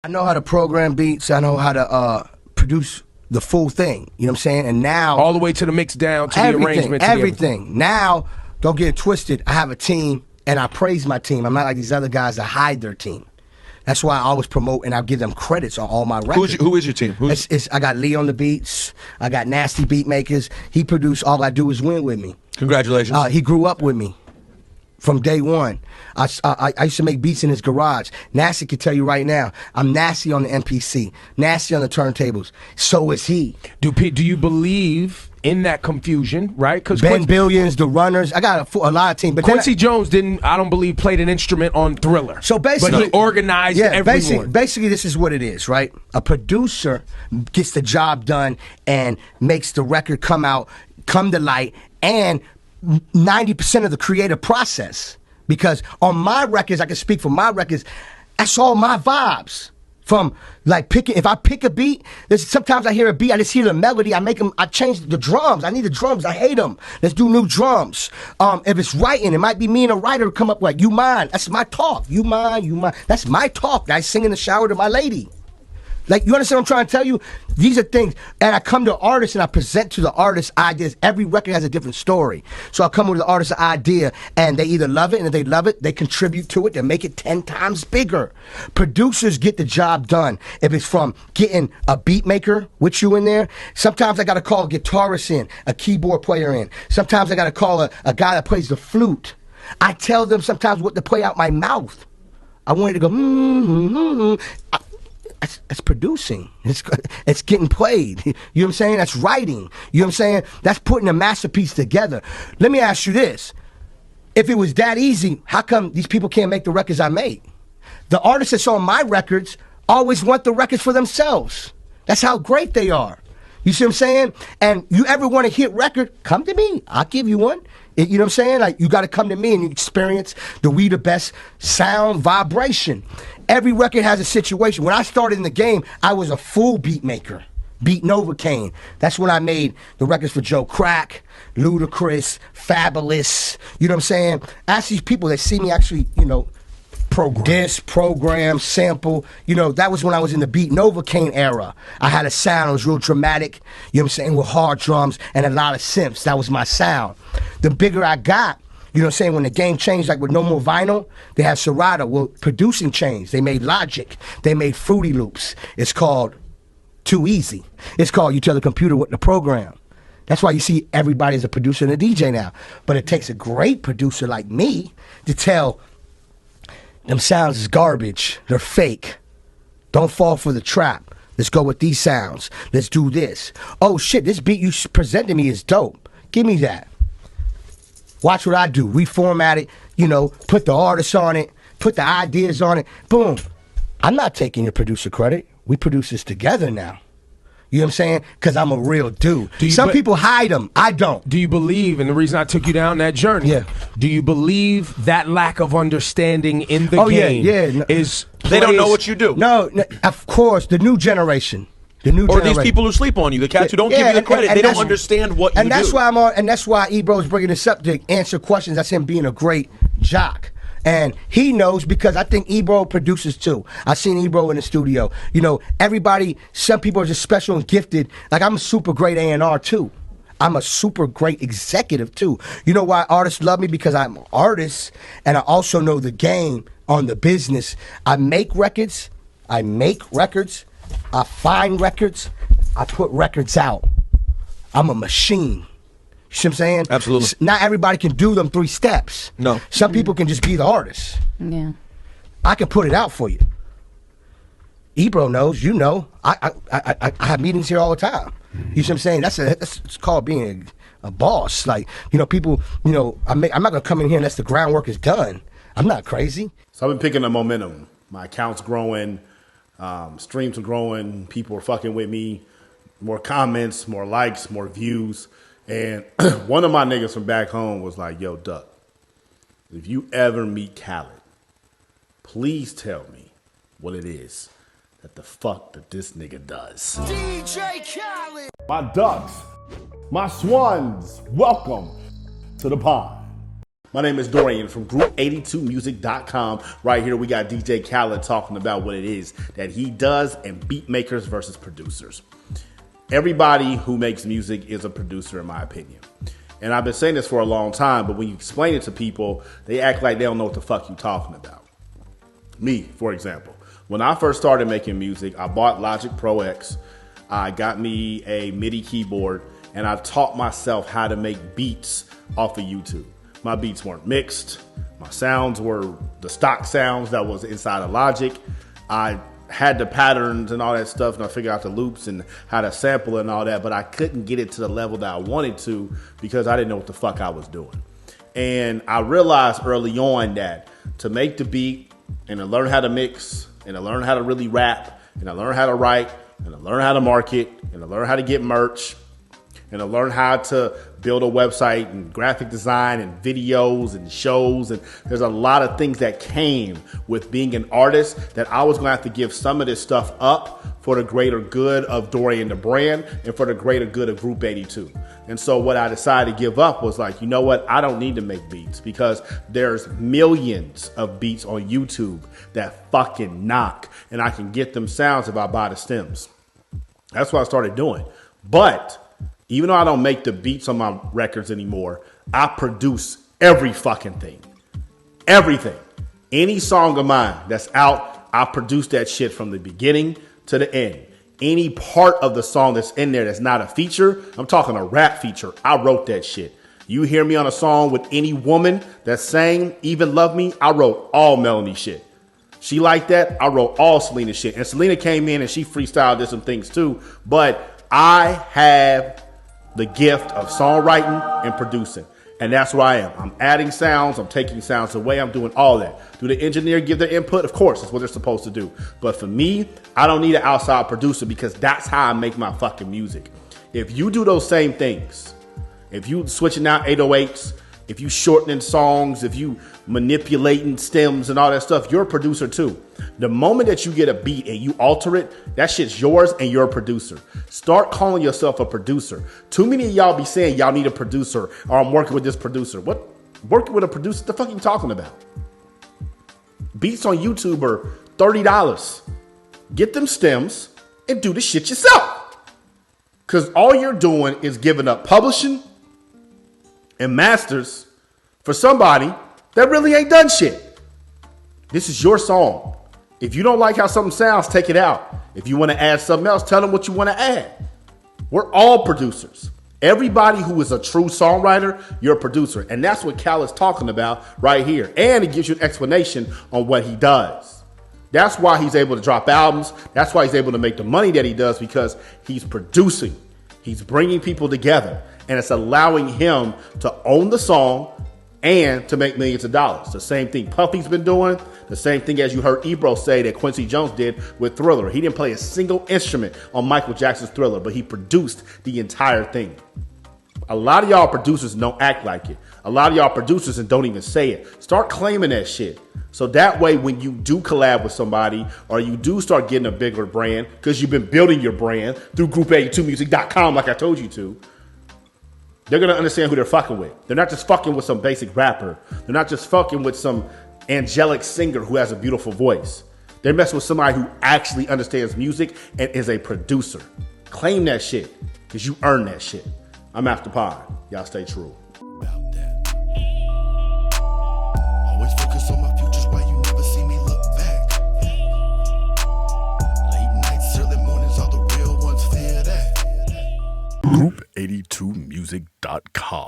I know how to program beats. I know how to produce the full thing. You know what I'm saying? And now all the way to the mix down to the arrangement. Everything. Now, don't get it twisted. I have a team, and I praise my team. I'm not like these other guys that hide their team. That's why I always promote and I give them credits on all my records. Who is your team? I got Lee on the beats. I got Nasty Beatmakers. He produced All I Do Is Win with me. Congratulations. He grew up with me from day one. I used to make beats in his garage. Nasty can tell you right now, I'm nasty on the MPC, nasty on the turntables. So is he. Do you believe in that confusion, right? Because Ben Billions, the Runners, I got a lot of teams. But Quincy Jones didn't, I don't believe, played an instrument on Thriller. So basically, but he organized everyone. Basically, this is what it is, right? A producer gets the job done and makes the record come to light, and 90% of the creative process. Because on my records, I can speak for my records, that's all my vibes. From like if I pick a beat, sometimes I hear a beat, I just hear the melody, I change the drums. I need the drums, I hate them. Let's do new drums. If it's writing, it might be me and a writer come up like, you mine, that's my talk. You mine, that's my talk. I sing in the shower to my lady. Like, you understand what I'm trying to tell you? These are things, and I come to artists and I present to the artists ideas. Every record has a different story. So I come with the artist's idea, and they either love it, and if they love it, they contribute to it, they make it 10 times bigger. Producers get the job done. If it's from getting a beat maker with you in there, sometimes I got to call a guitarist in, a keyboard player in. Sometimes I got to call a guy that plays the flute. I tell them sometimes what to play out my mouth. I want it to go, That's producing. It's getting played. You know what I'm saying? That's writing. You know what I'm saying? That's putting a masterpiece together. Let me ask you this. If it was that easy, how come these people can't make the records I make? The artists that's on my records always want the records for themselves. That's how great they are. You see what I'm saying? And you ever want a hit record, come to me. I'll give you one. You know what I'm saying? Like, you got to come to me and you experience the best sound, vibration. Every record has a situation. When I started in the game, I was a full beat maker. Beat Novocaine. That's when I made the records for Joe Crack, Ludacris, Fabulous. You know what I'm saying? Ask these people that see me actually, program, sample. That was when I was in the Beat Novocaine era. I had a sound, it was real dramatic, you know what I'm saying, with hard drums and a lot of synths. That was my sound. The bigger I got, you know what I'm saying, when the game changed, like with no more vinyl, they had Serato. Well, producing changed. They made Logic. They made Fruity Loops. It's called Too Easy. It's called you tell the computer what to program. That's why you see everybody as a producer and a DJ now. But it takes a great producer like me to tell them sounds is garbage. They're fake. Don't fall for the trap. Let's go with these sounds. Let's do this. Oh shit, this beat you presented me is dope. Give me that. Watch what I do. Reformat it, put the artists on it, put the ideas on it. Boom. I'm not taking your producer credit. We produce this together now. You know what I'm saying? Because I'm a real dude. Some people hide them. I don't. Do you believe, and the reason I took you down that journey, do you believe that lack of understanding in the game is... They don't know what you do. No, of course, the new generation. Or these people who sleep on you, the cats who don't give you the credit, they don't understand what you do. And that's why I'm on, and that's why Ebro's bringing this up to answer questions. That's him being a great jock. And he knows because I think Ebro produces too. I've seen Ebro in the studio. Everybody, some people are just special and gifted. Like, I'm a super great A&R too. I'm a super great executive too. You know why artists love me? Because I'm an artist and I also know the game on the business. I make records, I find records, I put records out. I'm a machine. You see what I'm saying? Absolutely. Not everybody can do them 3 steps. No. Some people can just be the artist. Yeah. I can put it out for you. Ebro knows, I have meetings here all the time. You see what I'm saying? That's it's called being a boss. Like, people, I'm not gonna come in here unless the groundwork is done. I'm not crazy. So I've been picking up momentum. My account's growing, streams are growing, people are fucking with me, more comments, more likes, more views. And one of my niggas from back home was like, yo, Duck, if you ever meet Khaled, please tell me what it is that this nigga does. DJ Khaled! My ducks, my swans, welcome to the pond. My name is Dorian from Group82Music.com. Right here we got DJ Khaled talking about what it is that he does and Beatmakers versus producers. Everybody who makes music is a producer in my opinion. And I've been saying this for a long time, but when you explain it to people, they act like they don't know what the fuck you're talking about. Me, for example, when I first started making music, I bought Logic Pro X. I got me a MIDI keyboard, and I taught myself how to make beats off of YouTube. My beats weren't mixed. My sounds were the stock sounds that was inside of Logic. I had the patterns and all that stuff, and I figured out the loops and how to sample and all that, but I couldn't get it to the level that I wanted to because I didn't know what the fuck I was doing. And I realized early on that to make the beat and to learn how to mix and to learn how to really rap and to learn how to write and to learn how to market and to learn how to get merch and to learn how to build a website and graphic design and videos and shows. And there's a lot of things that came with being an artist that I was going to have to give some of this stuff up for the greater good of Dorian the brand and for the greater good of Group 82. And so what I decided to give up was like, you know what? I don't need to make beats because there's millions of beats on YouTube that fucking knock, and I can get them sounds if I buy the stems. That's what I started doing. But even though I don't make the beats on my records anymore, I produce every fucking thing. Everything. Any song of mine that's out, I produce that shit from the beginning to the end. Any part of the song that's in there that's not a feature, I'm talking a rap feature, I wrote that shit. You hear me on a song with any woman that sang Even Love Me, I wrote all Melanie shit. She liked that, I wrote all Selena shit. And Selena came in and she freestyled, did some things too. But I have the gift of songwriting and producing. And that's where I am. I'm adding sounds. I'm taking sounds away. I'm doing all that. Do the engineer give their input? Of course, that's what they're supposed to do. But for me, I don't need an outside producer because that's how I make my fucking music. If you do those same things, if you switching out 808s, if you shortening songs, if you manipulating stems and all that stuff, you're a producer too. The moment that you get a beat and you alter it, that shit's yours and you're a producer. Start calling yourself a producer. Too many of y'all be saying y'all need a producer or I'm working with this producer. What? Working with a producer? What the fuck are you talking about? Beats on YouTube are $30. Get them stems and do the shit yourself. Because all you're doing is giving up publishing and masters for somebody that really ain't done shit. This is your song. If you don't like how something sounds, take it out. If you want to add something else, tell them what you want to add. We're all producers. Everybody who is a true songwriter, you're a producer. And that's what Khaled's talking about right here. And it gives you an explanation on what he does. That's why he's able to drop albums. That's why he's able to make the money that he does, because he's producing. He's bringing people together. And it's allowing him to own the song and to make millions of dollars. The same thing Puffy's been doing. The same thing as you heard Ebro say that Quincy Jones did with Thriller. He didn't play a single instrument on Michael Jackson's Thriller, but he produced the entire thing. A lot of y'all producers don't act like it. A lot of y'all producers and don't even say it. Start claiming that shit. So that way, when you do collab with somebody or you do start getting a bigger brand, because you've been building your brand through Group82Music.com like I told you to, they're going to understand who they're fucking with. They're not just fucking with some basic rapper. They're not just fucking with some angelic singer who has a beautiful voice. They're messing with somebody who actually understands music and is a producer. Claim that shit, because you earn that shit. I'm After Pod. Y'all stay true. About that. Always focus on my futures while you never see me look back. Late nights, early mornings, all the real ones fear that. Group82Music.com.